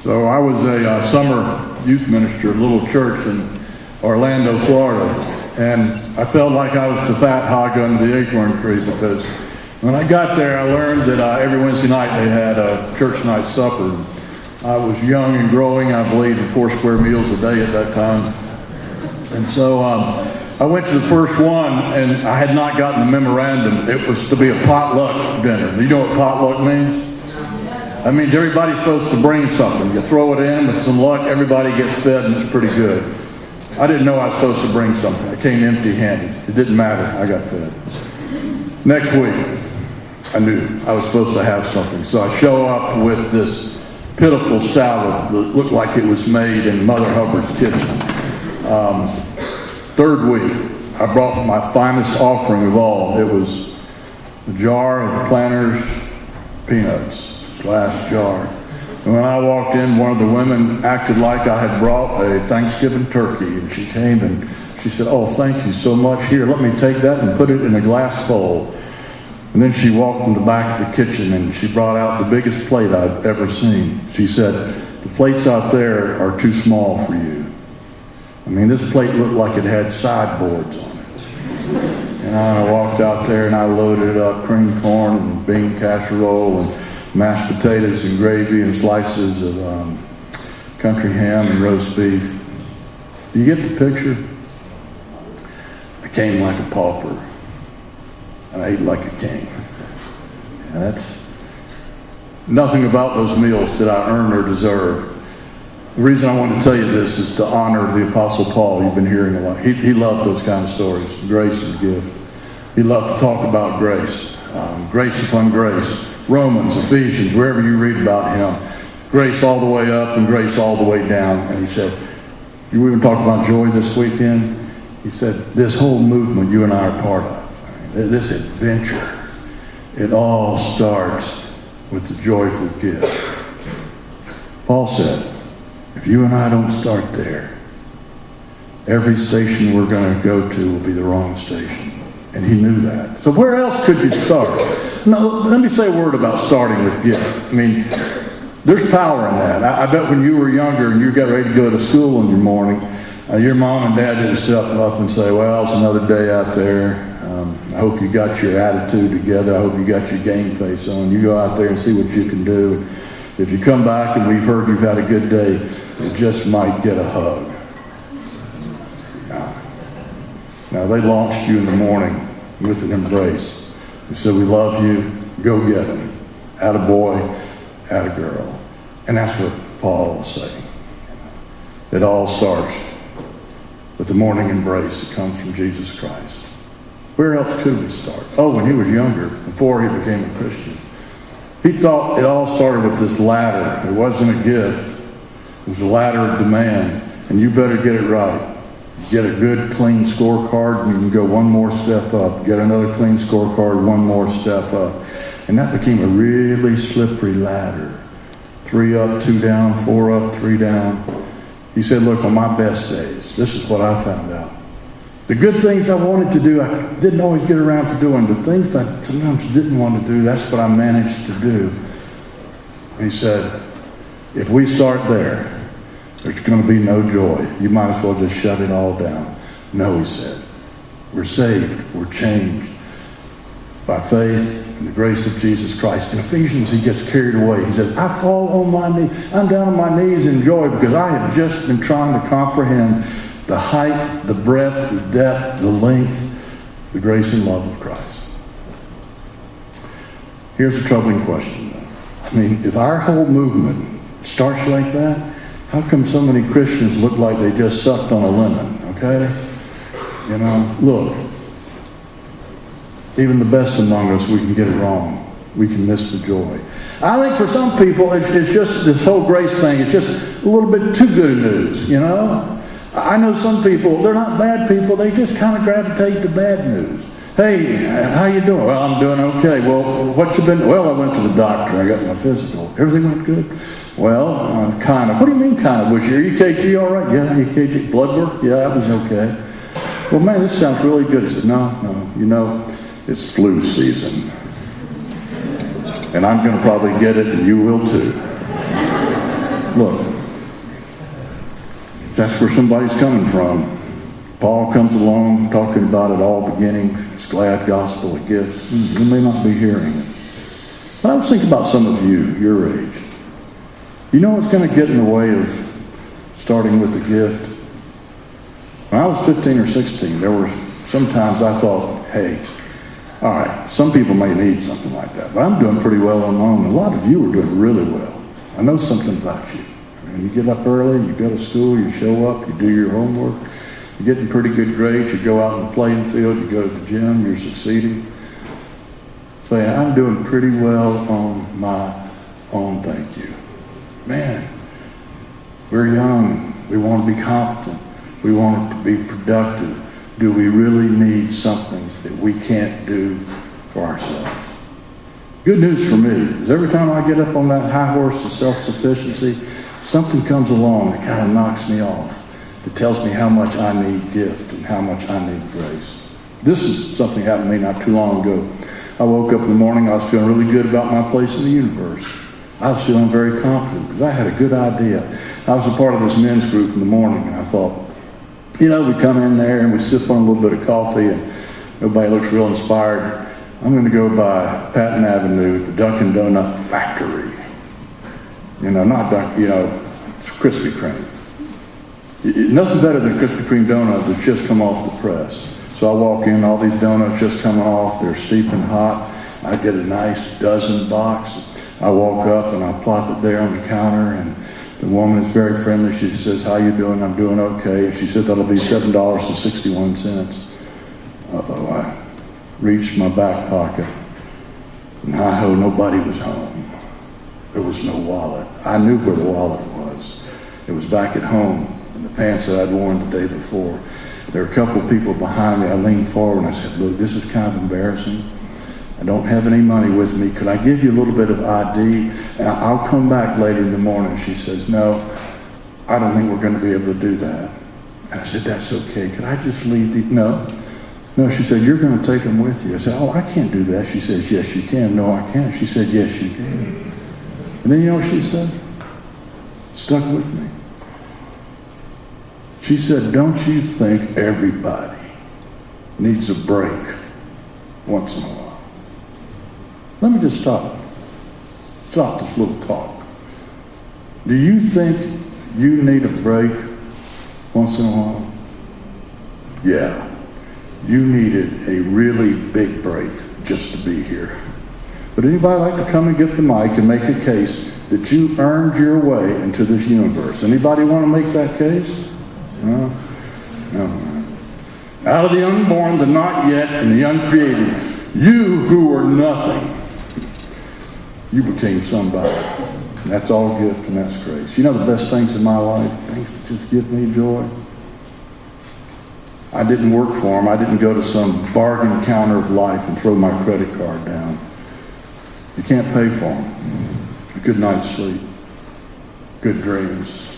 So I was a summer youth minister at a little church in Orlando, Florida, and I felt like I was the fat hog under the acorn tree, because when I got there, I learned that every Wednesday night they had a church night supper. I was young and growing. I believed in 4 square meals a day at that time. And so I went to the first one, and I had not gotten the memorandum. It was to be a potluck dinner. Do you know what potluck means? That means everybody's supposed to bring something. You throw it in, with some luck, everybody gets fed, and it's pretty good. I didn't know I was supposed to bring something. I came empty-handed. It didn't matter. I got fed. Next week, I knew I was supposed to have something. So I show up with this pitiful salad that looked like it was made in Mother Hubbard's kitchen. Third week, I brought my finest offering of all. It was a jar of Planters peanuts, glass jar. And when I walked in, one of the women acted like I had brought a Thanksgiving turkey, and she came and she said, "Oh, thank you so much. Here, let me take that and put it in a glass bowl." And then she walked in the back of the kitchen and she brought out the biggest plate I've ever seen. She said, "The plates out there are too small for you." I mean, this plate looked like it had sideboards on it. And I walked out there and I loaded up cream corn and bean casserole and mashed potatoes and gravy and slices of country ham and roast beef. Do you get the picture? I came like a pauper, and I ate like a king. And that's nothing about those meals did I earn or deserve. The reason I want to tell you this is to honor the Apostle Paul. You've been hearing a lot. He loved those kind of stories. Grace is a gift. He loved to talk about grace. Grace upon grace. Romans, Ephesians, wherever you read about him. Grace all the way up and grace all the way down. And he said, you even talked about joy this weekend. He said, this whole movement you and I are part of, this adventure, it all starts with the joyful gift. Paul said, if you and I don't start there, every station we're going to go to will be the wrong station. And he knew that. So where else could you start? Now, let me say a word about starting with gift. I mean, there's power in that. I bet when you were younger and you got ready to go to school in your morning, your mom and dad didn't step up and say, well, it's another day out there. I hope you got your attitude together. I hope you got your game face on. You go out there and see what you can do. If you come back and we've heard you've had a good day, you just might get a hug. Now they launched you in the morning with an embrace. They said, we love you, go get him. Attaboy, attagirl. And that's what Paul was saying. It all starts with the morning embrace that comes from Jesus Christ. Where else could we start? Oh, when he was younger, before he became a Christian. He thought it all started with this ladder. It wasn't a gift. It was a ladder of demand. And you better get it right. Get a good, clean scorecard, and you can go one more step up. Get another clean scorecard, one more step up. And that became a really slippery ladder. 3 up, 2 down, 4 up, 3 down. He said, look, on my best days, this is what I found out. The good things I wanted to do, I didn't always get around to doing. The things that I sometimes didn't want to do, that's what I managed to do. He said, if we start there, there's going to be no joy. You might as well just shut it all down. No, he said. We're saved. We're changed by faith in the grace of Jesus Christ. In Ephesians, he gets carried away. He says, I fall on my knees. I'm down on my knees in joy because I have just been trying to comprehend the height, the breadth, the depth, the length, the grace and love of Christ. Here's a troubling question, though. I mean, if our whole movement starts like that, how come so many Christians look like they just sucked on a lemon, okay? You know, look, even the best among us, we can get it wrong. We can miss the joy. I think for some people, it's just this whole grace thing, it's just a little bit too good news, you know? I know some people, they're not bad people, they just kind of gravitate to bad news. Hey, how you doing? Well, I'm doing okay. Well, what you been? Well, I went to the doctor. I got my physical. Everything went good? Well, kind of. What do you mean kind of? Was your EKG all right? Yeah, EKG. Blood work? Yeah, that was okay. Well, man, this sounds really good. I said, no, you know, it's flu season. And I'm going to probably get it, and you will too. Look, that's where somebody's coming from. Paul comes along talking about it all beginning, his glad gospel, a gift. You may not be hearing it. But I was thinking about some of you, your age. You know what's going to get in the way of starting with the gift? When I was 15 or 16, there were sometimes I thought, hey, all right, some people may need something like that, but I'm doing pretty well on my own. A lot of you are doing really well. I know something about you. You get up early, you go to school, you show up, you do your homework, you're getting pretty good grades, you go out on the playing field, you go to the gym, you're succeeding. Say, I'm doing pretty well on my own, thank you. Man, we're young, we want to be competent, we want to be productive. Do we really need something that we can't do for ourselves? Good news for me is every time I get up on that high horse of self-sufficiency, something comes along that kind of knocks me off, that tells me how much I need gift and how much I need grace. This is something happened to me not too long ago. I woke up in the morning, I was feeling really good about my place in the universe. I was feeling very confident because I had a good idea. I was a part of this men's group in the morning, and I thought, you know, we come in there and we sip on a little bit of coffee and nobody looks real inspired. I'm going to go by Patton Avenue, the Dunkin' Donut Factory. You know, not Dunkin', you know, it's Krispy Kreme. Nothing better than Krispy Kreme donuts that just come off the press. So I walk in, all these donuts just coming off, they're steeping hot. I get a nice dozen box. I walk up and I plop it there on the counter, and the woman is very friendly. She says, how you doing? I'm doing okay. She said, that'll be $7.61. Uh-oh, I reached my back pocket. No, nobody was home. There was no wallet. I knew where the wallet was. It was back at home in the pants that I'd worn the day before. There were a couple of people behind me. I leaned forward and I said, look, this is kind of embarrassing. I don't have any money with me. Could I give you a little bit of ID? And I'll come back later in the morning. She says, no, I don't think we're going to be able to do that. And I said, that's okay. Could I just leave the... No, she said, you're going to take them with you. I said, oh, I can't do that. She says, yes, you can. No, I can't. She said, yes, you can. And then you know what she said? Stuck with me. She said, don't you think everybody needs a break once in a while? Let me just stop this little talk. Do you think you need a break once in a while? Yeah. You needed a really big break just to be here. But anybody like to come and get the mic and make a case that you earned your way into this universe? Anybody want to make that case? No. Out of the unborn, the not yet, and the uncreated, you who were nothing, you became somebody. That's all gift and that's grace. You know the best things in my life, things that just give me joy? I didn't work for them. I didn't go to some bargain counter of life and throw my credit card down. You can't pay for them. A good night's sleep, good dreams,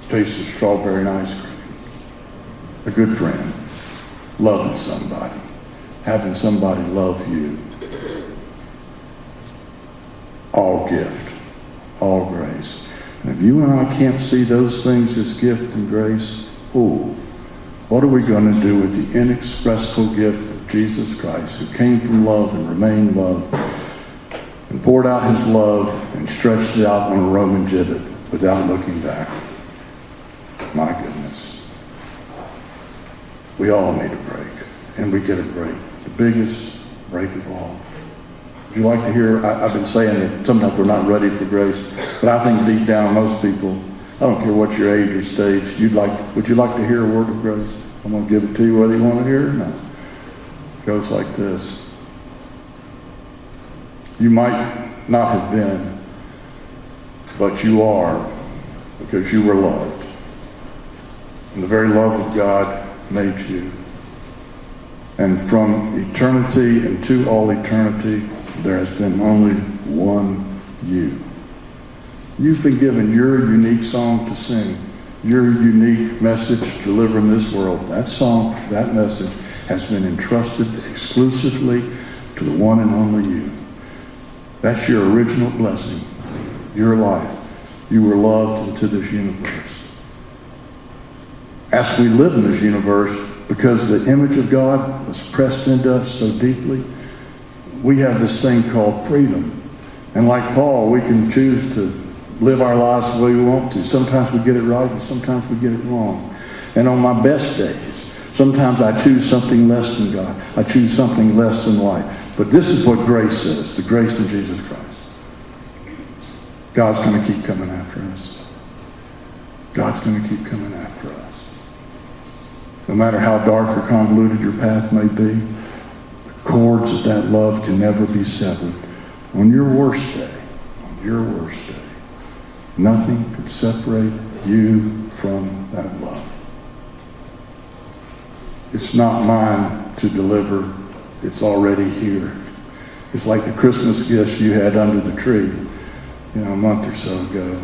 taste of strawberry and ice cream, a good friend, loving somebody, having somebody love you. All gift, all grace. And if you and I can't see those things as gift and grace, what are we going to do with the inexpressible gift of Jesus Christ, who came from love and remained love, and poured out his love and stretched it out on a Roman gibbet without looking back? My goodness. We all need a break, and we get a break. The biggest break of all. Would you like to hear, I've been saying that sometimes we're not ready for grace, but I think deep down most people, I don't care what your age or stage, would you like to hear a word of grace? I'm going to give it to you whether you want to hear it or not. It goes like this. You might not have been, but you are, because you were loved. And the very love of God made you. And from eternity and to all eternity, there has been only one you. You've been given your unique song to sing, your unique message to deliver in this world. That song, that message has been entrusted exclusively to the one and only you. That's your original blessing, your life. You were loved into this universe. As we live in this universe, because the image of God was pressed into us so deeply, we have this thing called freedom. And like Paul, we can choose to live our lives the way we want to. Sometimes we get it right and sometimes we get it wrong. And on my best days, sometimes I choose something less than God. I choose something less than life. But this is what grace is, the grace in Jesus Christ. God's going to keep coming after us. God's going to keep coming after us. No matter how dark or convoluted your path may be, the cords of that love can never be severed. On your worst day, nothing could separate you from that love. It's not mine to deliver. It's already here. It's like the Christmas gifts you had under the tree, a month or so ago.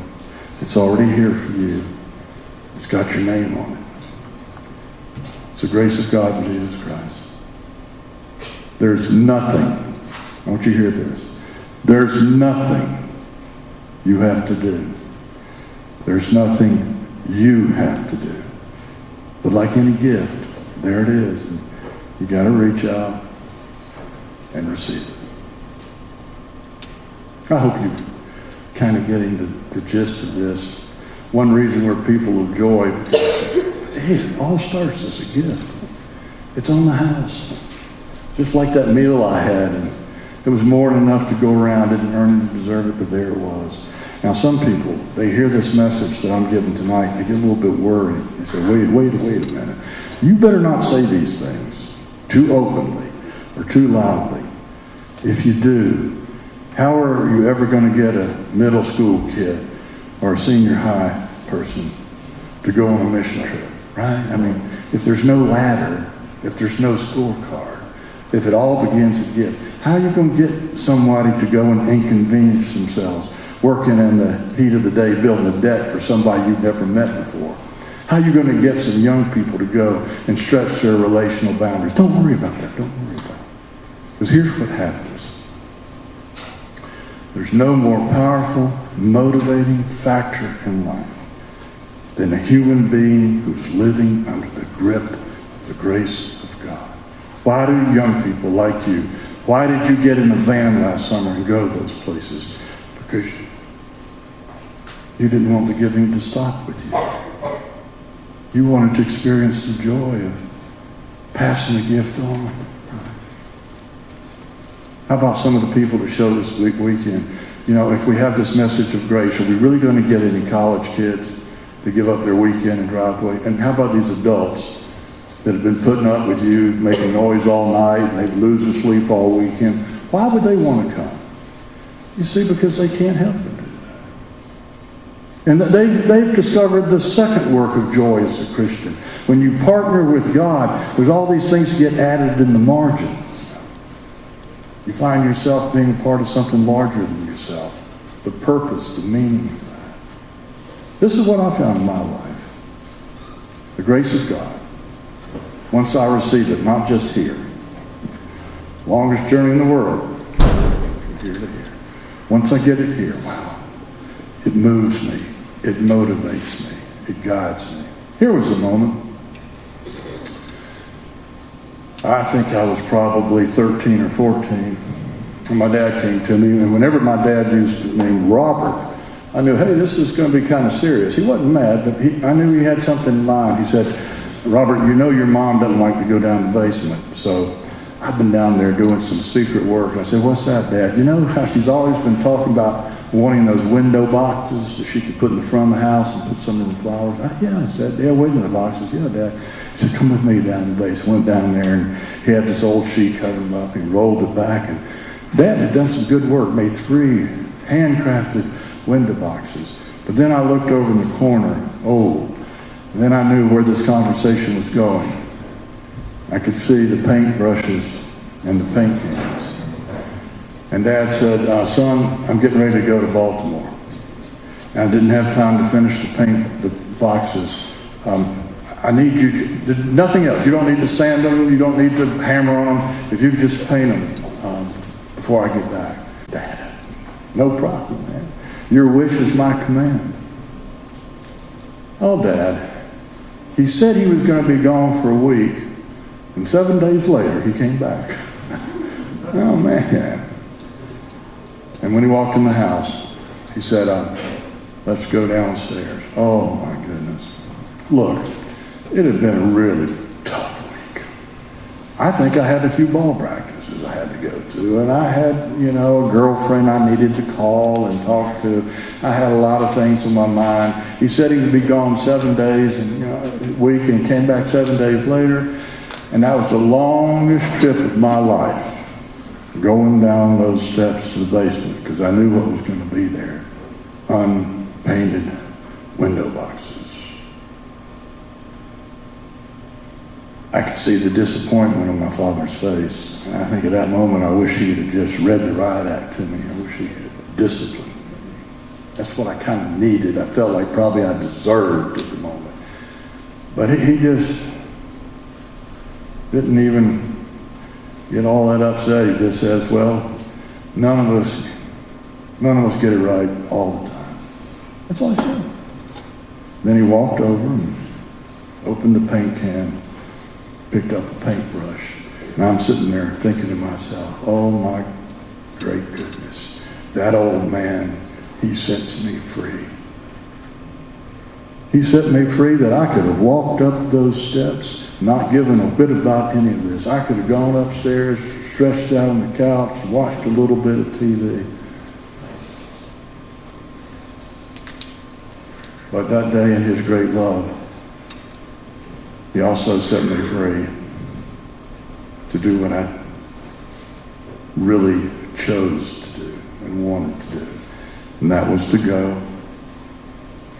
It's already here for you. It's got your name on it. It's the grace of God in Jesus Christ. There's nothing, I want you to hear this, there's nothing you have to do. There's nothing you have to do. But like any gift, there it is. You got to reach out and receive it. I hope you're kind of getting the gist of this. One reason we're people of joy, it all starts as a gift. It's on the house. Just like that meal I had. And it was more than enough to go around. Didn't earn it to deserve it, but there it was. Now some people, they hear this message that I'm giving tonight, they get a little bit worried. They say, wait a minute. You better not say these things too openly or too loudly. If you do, how are you ever going to get a middle school kid or a senior high person to go on a mission trip, right? I mean, if there's no ladder, if there's no scorecard, if it all begins at gift, how are you going to get somebody to go and inconvenience themselves working in the heat of the day, building a deck for somebody you've never met before? How are you going to get some young people to go and stretch their relational boundaries? Don't worry about that. Don't worry about it. Because here's what happens. There's no more powerful, motivating factor in life than a human being who's living under the grip of the grace of God. Why do young people like you, why did you get in a van last summer and go to those places? Because you didn't want the giving to stop with you. You wanted to experience the joy of passing the gift on. How about some of the people that showed this weekend? If we have this message of grace, are we really going to get any college kids to give up their weekend and drive away? And how about these adults that have been putting up with you, making noise all night, and they're losing sleep all weekend? Why would they want to come? You see, because they can't help but do that. And they've discovered the second work of joy as a Christian. When you partner with God, there's all these things that get added in the margin. You find yourself being a part of something larger than yourself. The purpose, the meaning of that. This is what I found in my life. The grace of God. Once I receive it, not just here. Longest journey in the world. From here to here. Once I get it here, wow. It moves me. It motivates me. It guides me. Here was a moment. I think I was probably 13 or 14. And my dad came to me, and whenever my dad used the name Robert, I knew, hey, this is going to be kind of serious. He wasn't mad, but I knew he had something in mind. He said, Robert, your mom doesn't like to go down the basement, so I've been down there doing some secret work. I said, what's that, Dad? You know how she's always been talking about wanting those window boxes that she could put in the front of the house and put some of the flowers? Yeah, I said, yeah, window boxes. Yeah, Dad. He said, come with me down the basement. Went down there, and he had this old sheet covered him up. He rolled it back, and Dad had done some good work, made 3 handcrafted window boxes. But then I looked over in the corner. Then I knew where this conversation was going. I could see the paint brushes and the paint cans. And Dad said, son, I'm getting ready to go to Baltimore. And I didn't have time to finish the paint the boxes. I need you to, nothing else. You don't need to sand them. You don't need to hammer on them. If you could just paint them before I get back. Dad, no problem, man. Your wish is my command. "Oh, Dad, he said he was going to be gone for a week, and 7 days later he came back." Oh, man. And when he walked in the house, he said, "Let's go downstairs." Oh, my goodness. Look, it had been a really tough week. I think I had a few ball practices I had to go to, and I had, a girlfriend I needed to call and talk to. I had a lot of things on my mind. He said he would be gone 7 days and a week, and he came back 7 days later, and that was the longest trip of my life, going down those steps to the basement, because I knew what was going to be there. Unpainted window boxes. I could see the disappointment on my father's face. And I think at that moment, I wish he had just read the riot act to me. I wish he had disciplined me. That's what I kind of needed. I felt like probably I deserved at the moment. But he just didn't even get all that upset. He just says, "Well, none of us get it right all the time." That's all he said. Then he walked over and opened the paint can, picked up a paintbrush, and I'm sitting there thinking to myself, "Oh my great goodness, that old man, he sets me free." He set me free that I could have walked up those steps, not given a bit about any of this. I could have gone upstairs, stretched out on the couch, watched a little bit of TV. But that day, in his great love, he also set me free to do what I really chose to do and wanted to do. And that was to go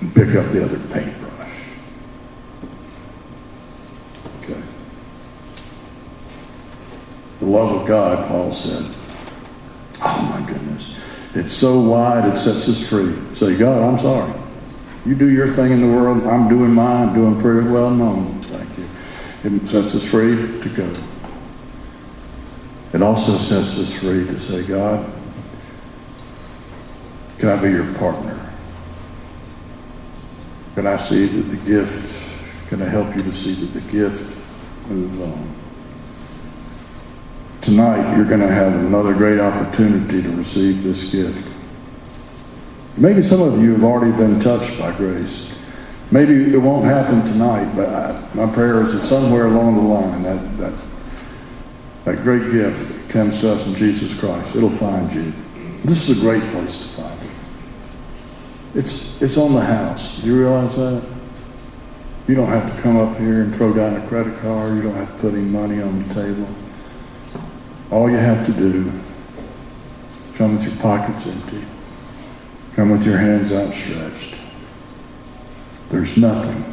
and pick up the other paintbrush. Okay. The love of God, Paul said, oh my goodness, it's so wide it sets us free. Say, "God, I'm sorry. You do your thing in the world. I'm doing mine. I'm doing pretty well known. Thank you." It sets us free to go. It also sets us free to say, "God, can I be your partner? Can I see that the gift, can I help you to see that the gift moves on?" Tonight, you're going to have another great opportunity to receive this gift. Maybe some of you have already been touched by grace. Maybe it won't happen tonight, but my prayer is that somewhere along the line, that great gift that comes to us in Jesus Christ, it'll find you. This is a great place to find it. It's on the house. Do you realize that? You don't have to come up here and throw down a credit card. You don't have to put any money on the table. All you have to do is come with your pockets empty. Come with your hands outstretched. There's nothing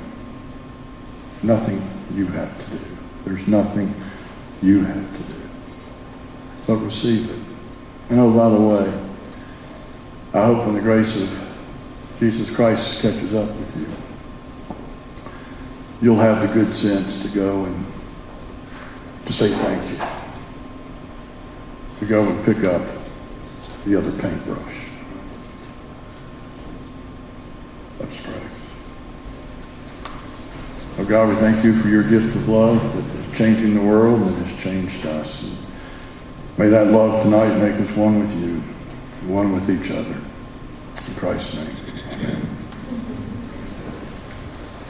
you have to do. There's nothing you have to do. But receive it. And oh, by the way, I hope when the grace of Jesus Christ catches up with you, you'll have the good sense to go and to say thank you. To go and pick up the other paintbrush. Let's pray. Oh God, we thank you for your gift of love that is changing the world and has changed us. And may that love tonight make us one with you, one with each other. In Christ's name, amen.